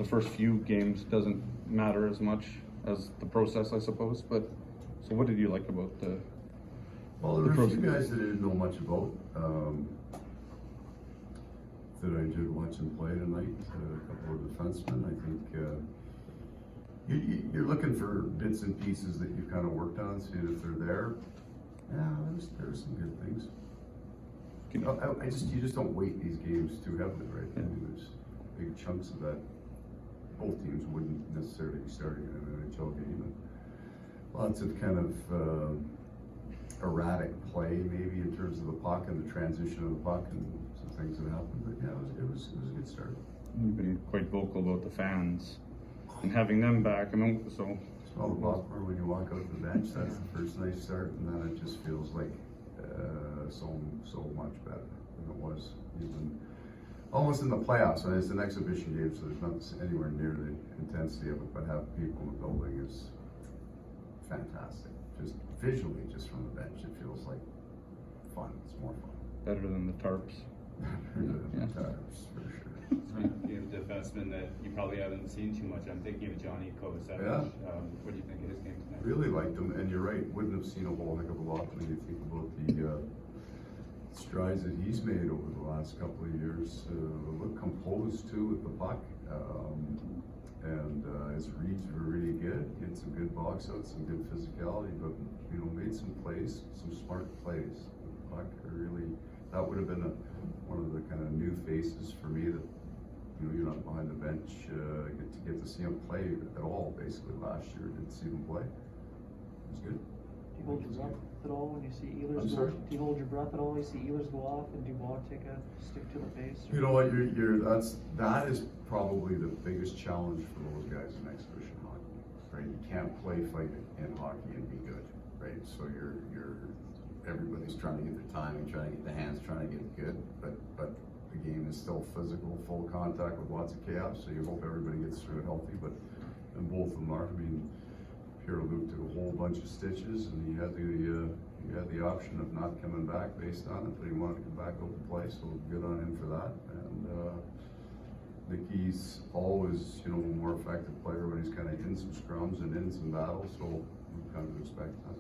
first few games doesn't matter as much as the process, I suppose. But so, what did you like about the? Well, there were a few guys that I didn't know much about that I did watch them play tonight. A couple of defensemen. I think you're looking for bits and pieces that you've kind of worked on, seeing if they're there. Yeah, there's some good things. You just don't weight these games too heavily, right? Yeah. I mean, there's big chunks of that. Both teams wouldn't necessarily be starting in an NHL game. And lots of kind of erratic play, maybe in terms of the puck and the transition of the puck and some things that happened. But yeah, it was a good start. You've been quite vocal about the fans and having them back. I mean, so. Smell the popcorn when you walk out the bench. That's the first nice start, and then it just feels like so much better than it was even almost in the playoffs. And it's an exhibition game, so there's not anywhere near the intensity of it. But having people in the building is fantastic. Just visually, just from the bench, it feels like fun. It's more fun. Better than the tarps. Better than the tarps, for sure. Speaking of defensemen that you probably haven't seen too much, I'm thinking of Johnny Kovacevic. Yeah. What do you think of his game tonight? Really liked him, and you're right, wouldn't have seen a whole heck of a lot when you think about the strides that he's made over the last couple of years. Looked composed too with the puck, and his reads were really good. He had some good box outs, some good physicality, but made some plays, some smart plays. The puck really, that would have been one of the kind of new faces for me that. You're not behind the bench, get to see him play at all, basically, last year. Didn't see him play. It was good. Do you hold your breath at all when you see Ehlers I'm go sorry? Do you hold your breath at all when you see Ehlers go off and Dubois take a stick to the face? You know what, that is probably the biggest challenge for those guys in exhibition hockey, right? You can't play fight in hockey and be good, right? So everybody's trying to get their timing, trying to get the hands, trying to get good, but the game is still physical, full contact with lots of chaos, so you hope everybody gets through it healthy, and both of them are. I mean, Pierre-Luc took a whole bunch of stitches, and he had the option of not coming back based on it, but he wanted to come back open play, so good on him for that. And Nicky's always, a more effective player when he's kind of in some scrums and in some battles, so we kind of expect that.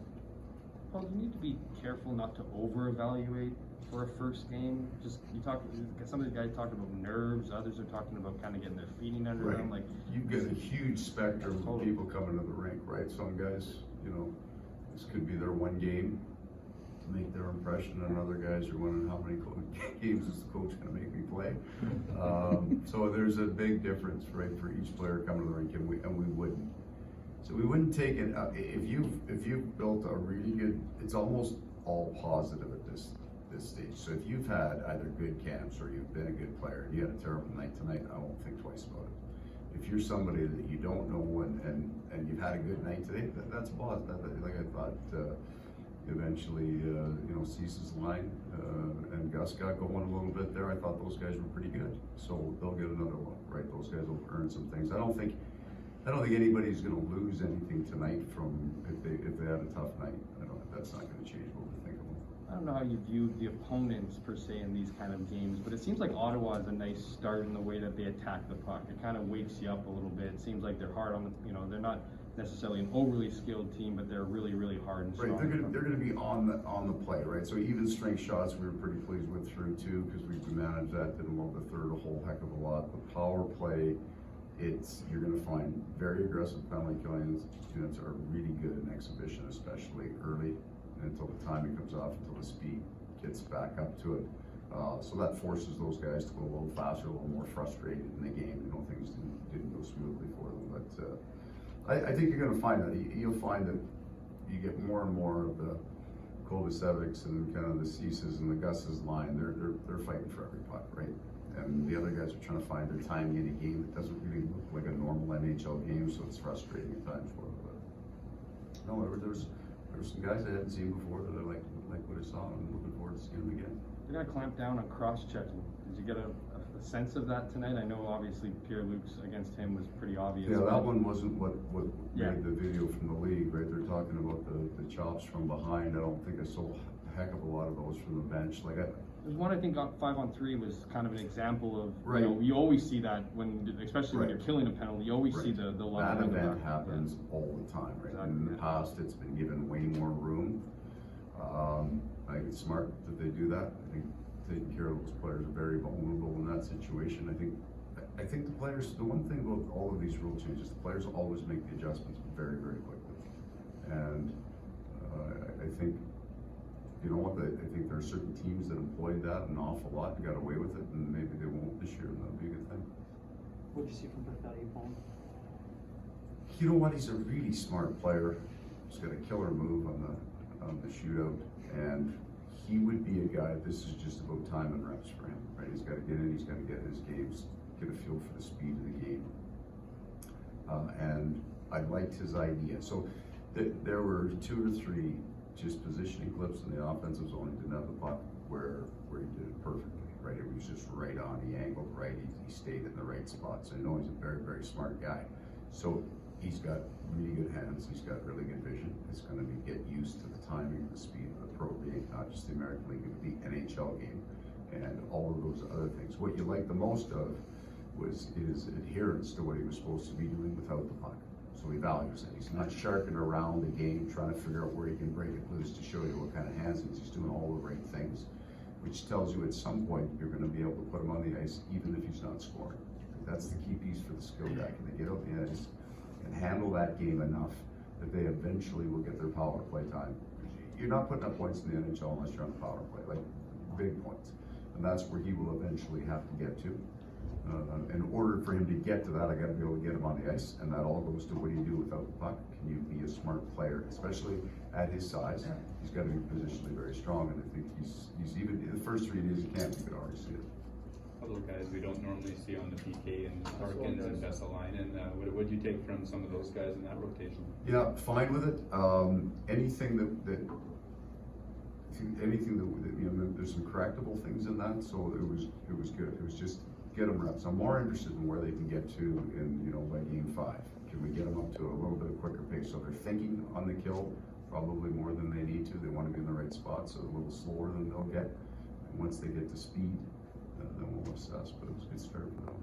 Paul, you need to be careful not to over-evaluate for a first game. Some of the guys talk about nerves, others are talking about kind of getting their feeding under them. Like you get a huge spectrum of people coming to the rink, right? Some guys, this could be their one game to make their impression, and other guys are wondering how many games is the coach going to make me play. So there's a big difference, right, for each player coming to the rink, and we wouldn't. So we wouldn't take it if you've built a really good. It's almost all positive at this stage. So if you've had either good camps or you've been a good player and you had a terrible night tonight, I won't think twice about it. If you're somebody that you don't know and you've had a good night today, that's positive. Like I thought, eventually, Cease's line and Gus got going a little bit there. I thought those guys were pretty good. So they'll get another look, right? Those guys will earn some things. I don't think anybody's going to lose anything tonight from if they had a tough night. That's not going to change what we think about. I don't know how you view the opponents per se in these kind of games, but it seems like Ottawa is a nice start in the way that they attack the puck. It kind of wakes you up a little bit. It seems like they're hard on the, they're not necessarily an overly skilled team, but they're really, really hard and strong. Right, they're going to be on the play, right? So even strength shots we were pretty pleased with through too, because we managed that. Didn't love the third a whole heck of a lot. The power play, you're going to find very aggressive penalty killing units are really good in exhibition, especially early until the timing comes off, until the speed gets back up to it. So that forces those guys to go a little faster, a little more frustrated in the game. Things didn't go smoothly for them. But I think you're going to find that. You'll find that you get more and more of the Kovacevics and kind of the Ceases and the Gus's line. They're fighting for every puck, right? And the other guys are trying to find their timing in a game that doesn't really look like a normal NHL game, so it's frustrating at times for them. But no, there's some guys I hadn't seen before that I like what I saw, and I'm looking forward to seeing them again. They're going to clamp down on cross-checking. Did you get a sense of that tonight? I know obviously Pierre-Luc's against him was pretty obvious. Yeah, that one wasn't what made the video from the league, right? They're talking about the chops from behind. I don't think I saw a heck of a lot of those from the bench. Like It There's one, I think, on 5-on-3 was kind of an example of, Right. you know, you always see that when, especially when Right. you're killing a penalty, you always see Right. the That level. event happens all the time, right? And in the past, it's been given way more room. I think it's smart that they do that. I think taking care of those players are very vulnerable in that situation. I think the players, the one thing about all of these rule changes, the players always make the adjustments very, very quickly. And I think, you know what, I think there are certain teams that employed that an awful lot and got away with it, and maybe they won't this year, and that'll be a good thing. What did you see from Perfetti, Paul? You know what, he's a really smart player. He's got a killer move on the shootout, and he would be a guy, this is just about time and reps for him, right? He's got to get in, he's got to get his games, get a feel for the speed of the game. And I liked his idea. So there were 2 or 3 just positioning clips in the offensive zone. He didn't have the puck where he did it perfectly, right? It was just right on, he angled right, he stayed in the right spot. So I know he's a very, very smart guy. So he's got really good hands, he's got really good vision. It's going to get used to the timing, the speed of the pro game, not just the American League, but the NHL game, and all of those other things. What you liked the most of was his adherence to what he was supposed to be doing without the puck. So he values it. He's not sharking around the game, trying to figure out where he can break it loose to show you what kind of hands he's doing all the right things, which tells you at some point you're going to be able to put him on the ice even if he's not scoring. That's the key piece for the skill guy. Can they get out the ice and handle that game enough that they eventually will get their power play time? You're not putting up points in the NHL unless you're on the power play, like big points. And that's where he will eventually have to get to. In order for him to get to that, I got to be able to get him on the ice, and that all goes to what do you do without the puck? Can you be a smart player, especially at his size? He's got to be positionally very strong, and I think he's even the first 3 days of camp, you could already see it. Other guys we don't normally see on the PK and Harkins and Vesalainen. What do you take from some of those guys in that rotation? Yeah, fine with it. Anything that you know, there's some correctable things in that, so it was good. It was just get them reps. I'm more interested in where they can get to in, you know, by game 5. Can we get them up to a little bit of quicker pace? So they're thinking on the kill probably more than they need to. They want to be in the right spot, so a little slower than they'll get. And once they get to speed, then we'll assess. But it was good start for them.